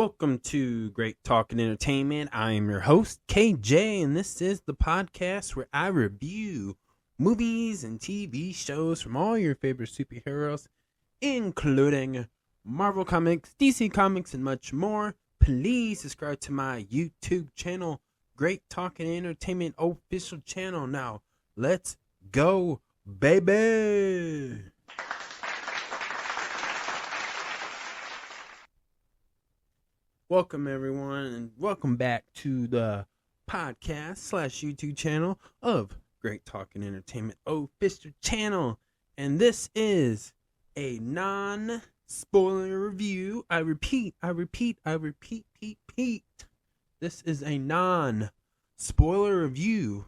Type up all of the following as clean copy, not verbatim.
Welcome to Great Talk and Entertainment. I am your host, KJ, and this is the podcast where I review movies and TV shows from all your favorite superheroes, including Marvel Comics, DC Comics, and much more. Please subscribe to my YouTube channel, Great Talk and Entertainment official channel. Now, let's go, baby! Welcome, everyone, and welcome back to the podcast / YouTube channel of Great Talk and Entertainment official channel. And this is a non-spoiler review. I repeat. This is a non-spoiler review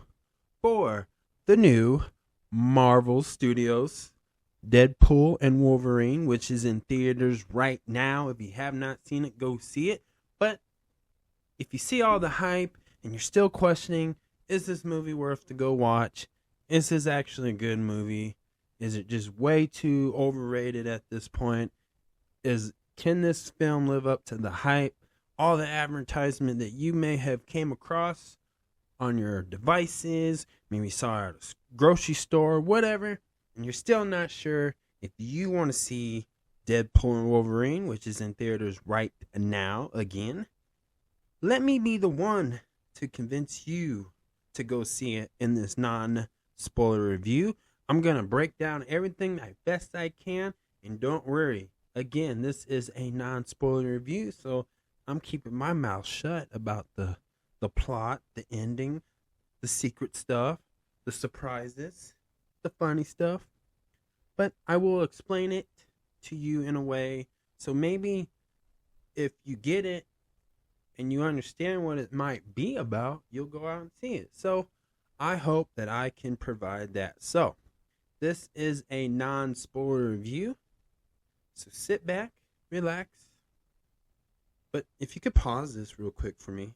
for the new Marvel Studios Deadpool and Wolverine, which is in theaters right now. If you have not seen it, go see it. But if you see all the hype and you're still questioning, is this movie worth to go watch? Is this actually a good movie? Is it just way too overrated at this point? Can this film live up to the hype? All the advertisement that you may have came across on your devices, maybe saw at a grocery store, whatever, and you're still not sure if you want to see Deadpool and Wolverine, which is in theaters right now again, let me be the one to convince you to go see it in this non-spoiler review. I'm going to break down everything as best I can, and don't worry, again, this is a non-spoiler review, so I'm keeping my mouth shut about the plot, the ending, the secret stuff, the surprises, the funny stuff. But I will explain it to you in a way so maybe if you get it and you understand what it might be about, you'll go out and see it. So I hope that I can provide that. So this is a non-spoiler review, so sit back, relax. But if you could pause this real quick for me,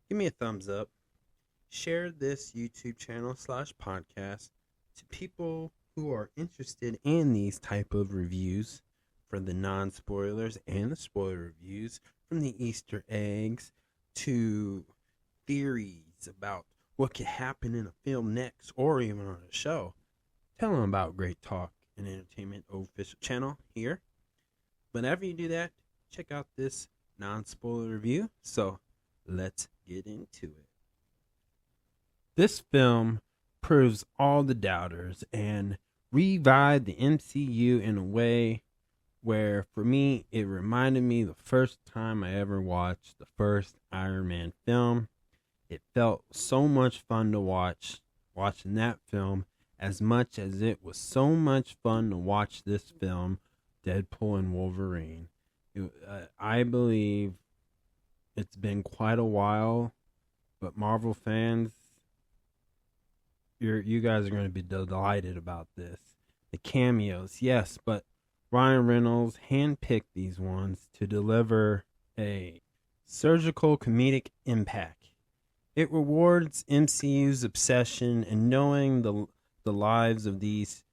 give me a thumbs up, share this YouTube channel / podcast to people who are interested in these type of reviews, for the non-spoilers and the spoiler reviews, from the Easter eggs to theories about what could happen in a film next or even on a show. Tell them about Great Talk and Entertainment official channel here. Whenever you do that, check out this non-spoiler review. So let's get into it. This film proves all the doubters and revived the MCU in a way where, for me, it reminded me the first time I ever watched the first Iron Man film. It felt so much fun to watching that film, as much as it was so much fun to watch this film, Deadpool and Wolverine. I believe it's been quite a while, but Marvel fans, you guys are going to be delighted about this. The cameos, yes, but Ryan Reynolds handpicked these ones to deliver a surgical comedic impact. It rewards MCU's obsession in knowing the lives of these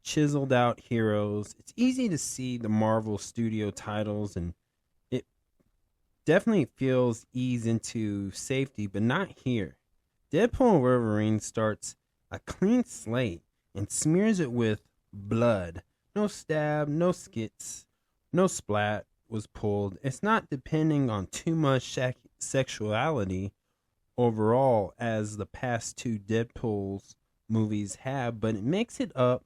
chiseled out heroes. It's easy to see the Marvel Studio titles, and it definitely feels ease into safety, but not here. Deadpool and Wolverine starts a clean slate and smears it with blood. No stab, no skits, no splat was pulled. It's not depending on too much sexuality overall as the past two Deadpool's movies have, but it makes it up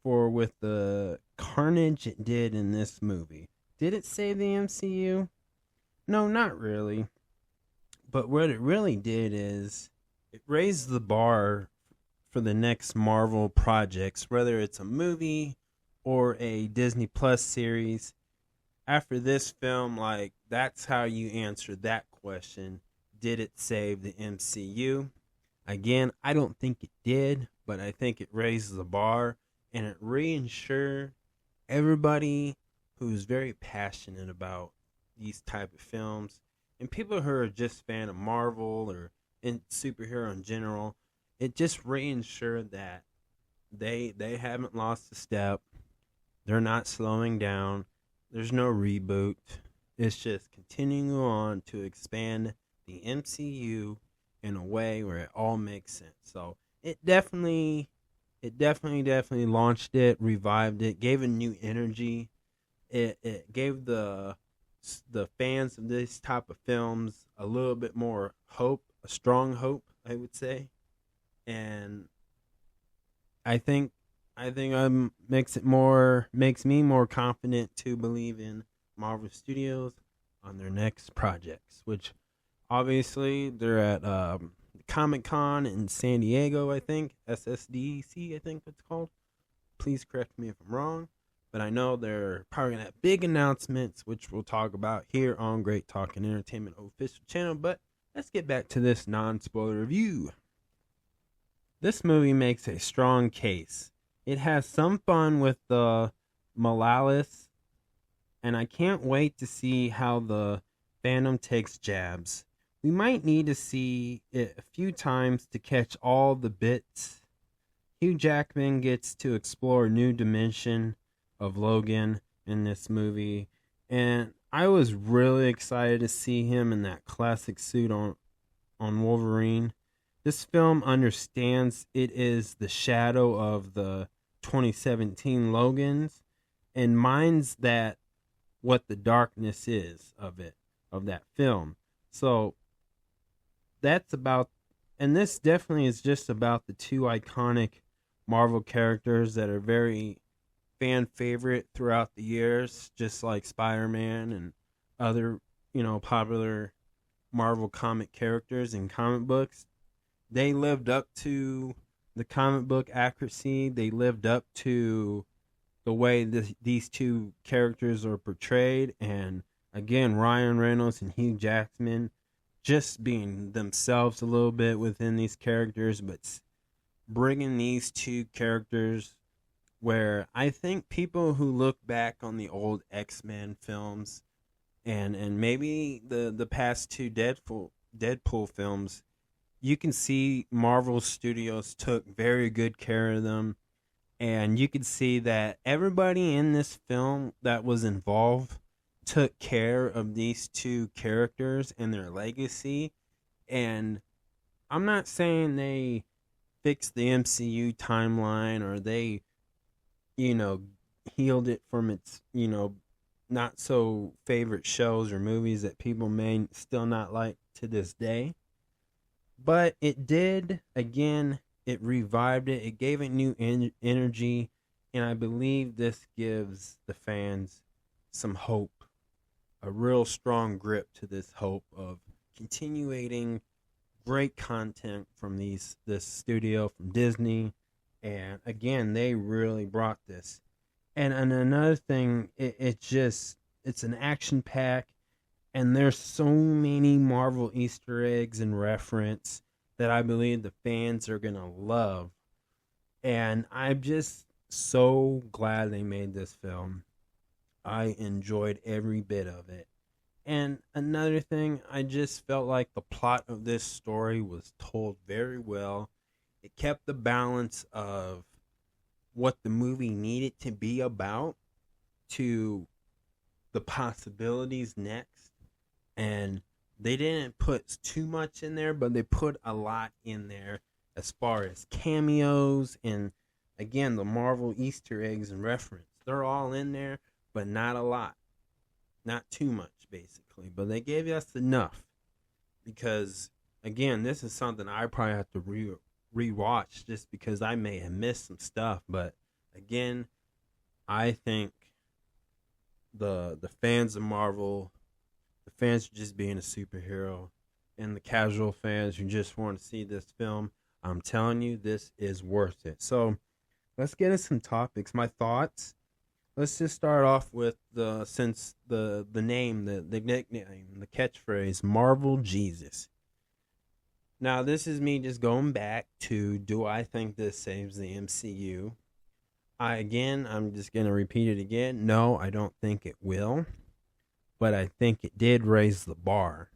for with the carnage it did in this movie. Did it save the MCU? No, not really. But what it really did is it raised the bar for the next Marvel projects, whether it's a movie or a Disney Plus series. After this film, that's how you answer that question. Did it save the MCU? Again, I don't think it did, but I think it raised the bar, and it reassured everybody who's very passionate about these type of films, and people who are just fan of Marvel or in superhero in general. It just reinsured that they haven't lost a step. They're not slowing down. There's no reboot. It's just continuing on to expand the MCU in a way where it all makes sense. So it definitely launched it, revived it, gave it new energy. It gave the fans of this type of films a little bit more hope, a strong hope, I would say. And I think makes me more confident to believe in Marvel Studios on their next projects, which obviously they're at Comic Con in San Diego, I think SSDC, I think it's called. Please correct me if I'm wrong, but I know they're probably gonna have big announcements, which we'll talk about here on Great Talk and Entertainment official channel. But let's get back to this non-spoiler review. This movie makes a strong case. It has some fun with the Malalis, and I can't wait to see how the Phantom takes jabs. We might need to see it a few times to catch all the bits. Hugh Jackman gets to explore a new dimension of Logan in this movie, and I was really excited to see him in that classic suit on Wolverine. This film understands it is the shadow of the 2017 Logans and minds that what the darkness is of that film. So that's about, and this definitely is just about the two iconic Marvel characters that are very fan favorite throughout the years, just like Spider-Man and other, popular Marvel comic characters in comic books. They lived up to the comic book accuracy. They lived up to the way these two characters are portrayed. And again, Ryan Reynolds and Hugh Jackman just being themselves a little bit within these characters, but bringing these two characters where I think people who look back on the old X-Men films and maybe the past two Deadpool films, you can see Marvel Studios took very good care of them. And you can see that everybody in this film that was involved took care of these two characters and their legacy. And I'm not saying they fixed the MCU timeline or they, healed it from its, not so favorite shows or movies that people may still not like to this day. But it did, again, it revived it. It gave it new energy. And I believe this gives the fans some hope, a real strong grip to this hope of continuating great content from this studio, from Disney. And again, they really brought this. And another thing, it's an action pack. And there's so many Marvel Easter eggs and reference that I believe the fans are going to love. And I'm just so glad they made this film. I enjoyed every bit of it. And another thing, I just felt like the plot of this story was told very well. It kept the balance of what the movie needed to be about to the possibilities next. And they didn't put too much in there, but they put a lot in there as far as cameos and, again, the Marvel Easter eggs and reference. They're all in there, but not a lot. Not too much, basically. But they gave us enough because, again, this is something I probably have to rewatch just because I may have missed some stuff. But, again, I think the fans of Marvel, the fans are just being a superhero, and the casual fans who just want to see this film, I'm telling you, this is worth it. So let's get into some topics. My thoughts. Let's just start off with the name, the nickname, the catchphrase, Marvel Jesus. Now, this is me just going back to, do I think this saves the MCU? I'm just going to repeat it again. No, I don't think it will. But I think it did raise the bar.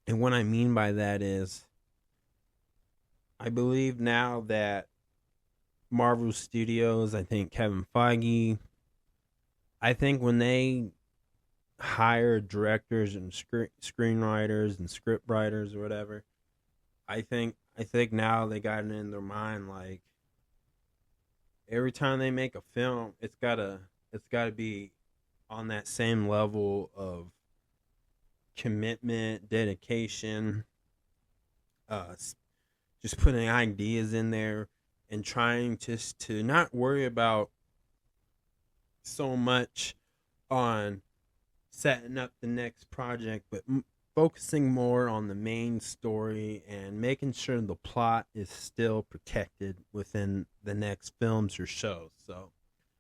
And what I mean by that is, I believe now that Marvel Studios, I think Kevin Feige, I think when they hire directors and screenwriters and script writers or whatever, I think now they got it in their mind like every time they make a film, it's gotta be on that same level of commitment, dedication, uh, just putting ideas in there and trying just to not worry about so much on setting up the next project, but focusing more on the main story and making sure the plot is still protected within the next films or shows. So,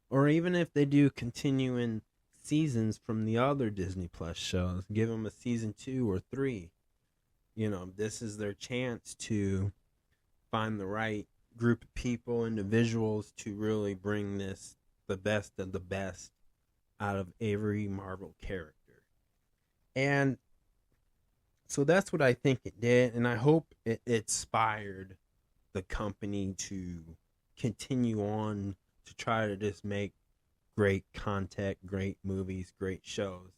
or even if they do continuing seasons from the other Disney Plus shows, give them a season 2 or 3. This is their chance to find the right group of people, individuals to really bring this the best of the best out of every Marvel character. And so that's what I think it did, and I hope it inspired the company to continue on to try to just make great content, great movies, great shows,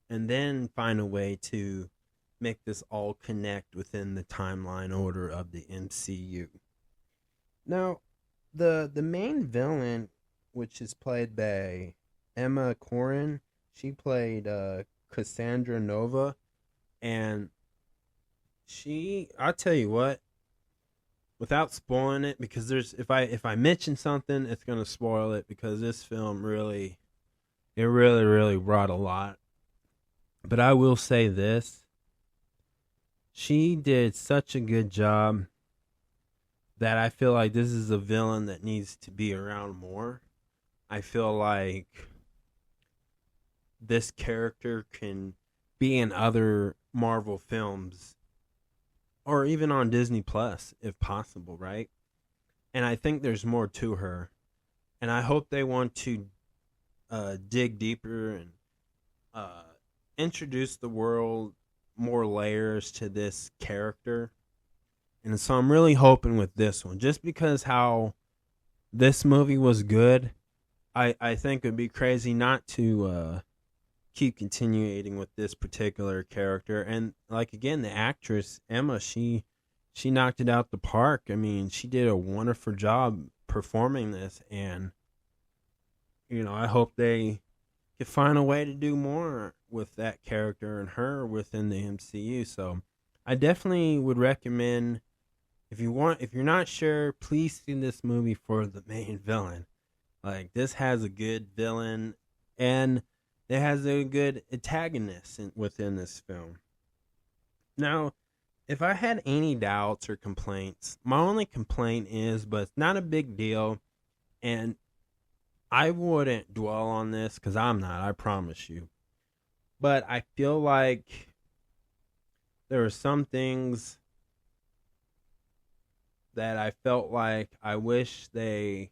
and then find a way to make this all connect within the timeline order of the MCU. Now, the main villain, which is played by Emma Corrin, she played Cassandra Nova, and I'll tell you what, without spoiling it, because if I mention something, it's gonna spoil it because this film really brought a lot. But I will say this: she did such a good job that I feel like this is a villain that needs to be around more. I feel like this character can be in other Marvel films or even on Disney Plus if possible, right? And I think there's more to her. And I hope they want to dig deeper and uh, introduce the world more layers to this character. And so I'm really hoping with this one, just because how this movie was good, I think it'd be crazy not to keep continuing with this particular character. And like again, the actress Emma, she knocked it out the park. I mean, she did a wonderful job performing this, and I hope they can find a way to do more with that character and her within the MCU. So I definitely would recommend, if you're not sure, please see this movie for the main villain. Like, this has a good villain, and it has a good antagonist within this film. Now, if I had any doubts or complaints, my only complaint is, but it's not a big deal, and I wouldn't dwell on this because I'm not, I promise you. But I feel like there are some things that I felt like I wish they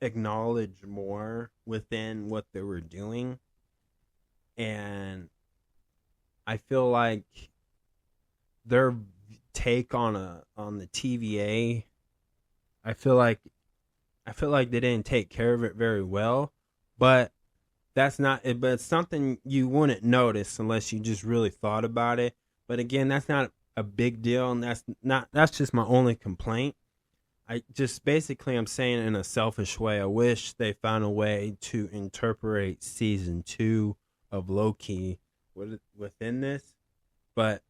acknowledged more within what they were doing. And I feel like their take on the TVA, I feel like they didn't take care of it very well, but that's not it. But it's something you wouldn't notice unless you just really thought about it. But again, that's not a big deal, and that's just my only complaint. I just basically, I'm saying in a selfish way, I wish they found a way to interpret season 2 of Loki within this, but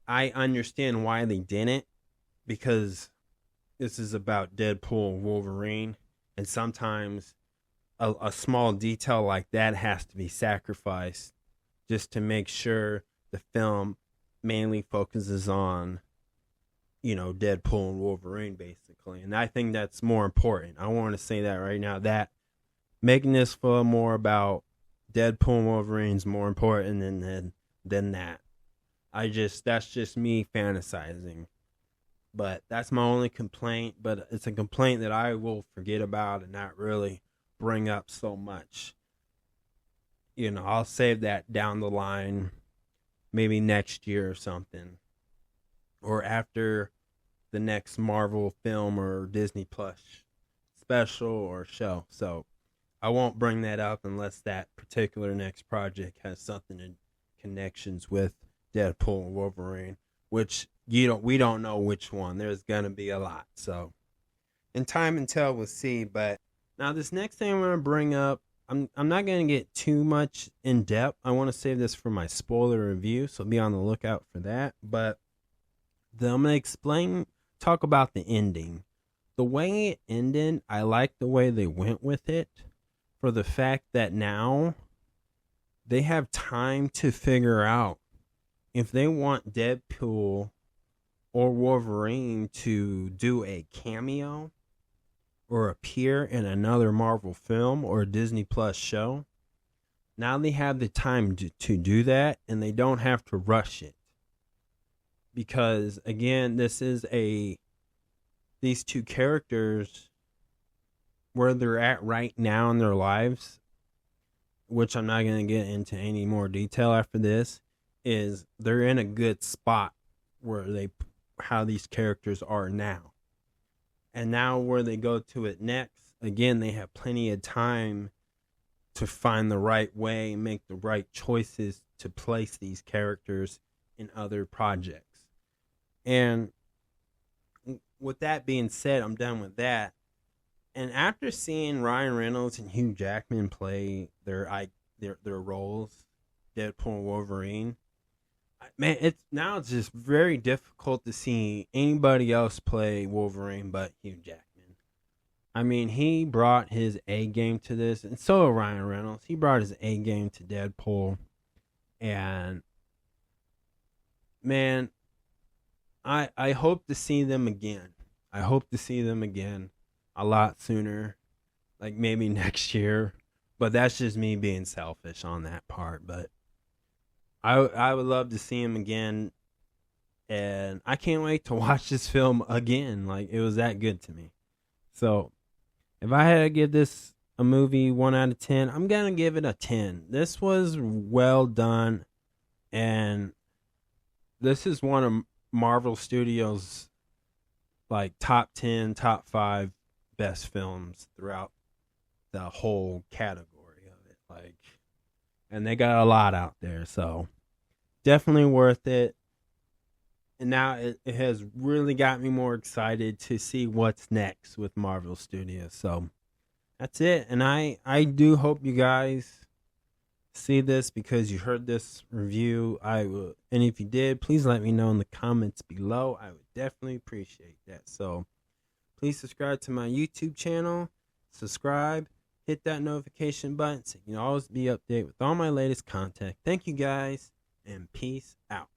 I understand why they didn't, because this is about Deadpool and Wolverine, and sometimes a small detail like that has to be sacrificed just to make sure the film mainly focuses on, Deadpool and Wolverine, basically. And I think that's more important. I want to say that right now, that making this film more about Deadpool and Wolverine is more important than that. That's just me fantasizing. But that's my only complaint. But it's a complaint that I will forget about and not really bring up so much. I'll save that down the line, maybe next year or something, or after the next Marvel film or Disney Plus special or show. So I won't bring that up unless that particular next project has something in connections with Deadpool and Wolverine, which we don't know which one. There's gonna be a lot. So in time and tell we'll see. But now this next thing I'm gonna bring up, I'm not gonna get too much in depth. I want to save this for my spoiler review, so be on the lookout for that. But I'm gonna talk about the ending. The way it ended, I like the way they went with it, for the fact that now they have time to figure out if they want Deadpool or Wolverine to do a cameo or appear in another Marvel film or Disney Plus show. Now they have the time to do that, and they don't have to rush it. Because again, these two characters, where they're at right now in their lives, which I'm not going to get into any more detail after this, is they're in a good spot how these characters are now. And now where they go to it next, again, they have plenty of time to find the right way and make the right choices to place these characters in other projects. And with that being said, I'm done with that. And after seeing Ryan Reynolds and Hugh Jackman play their roles, Deadpool and Wolverine, man, it's just very difficult to see anybody else play Wolverine but Hugh Jackman. I mean, he brought his A game to this, and so did Ryan Reynolds. He brought his A game to Deadpool, and man, I hope to see them again. I hope to see them again a lot sooner, like maybe next year. But that's just me being selfish on that part. But I would love to see him again, and I can't wait to watch this film again. Like, it was that good to me. So if I had to give this a movie 1 out of 10, I'm gonna give it a 10. This was well done, and this is one of Marvel Studios' like top 10, top 5 best films throughout the whole category of it. Like, and they got a lot out there, so definitely worth it. And now it has really got me more excited to see what's next with Marvel Studios. So that's it. And I do hope you guys see this because you heard this review. And if you did, please let me know in the comments below. I would definitely appreciate that. So please subscribe to my YouTube channel. Subscribe. Hit that notification button so you can always be updated with all my latest content. Thank you guys, and peace out.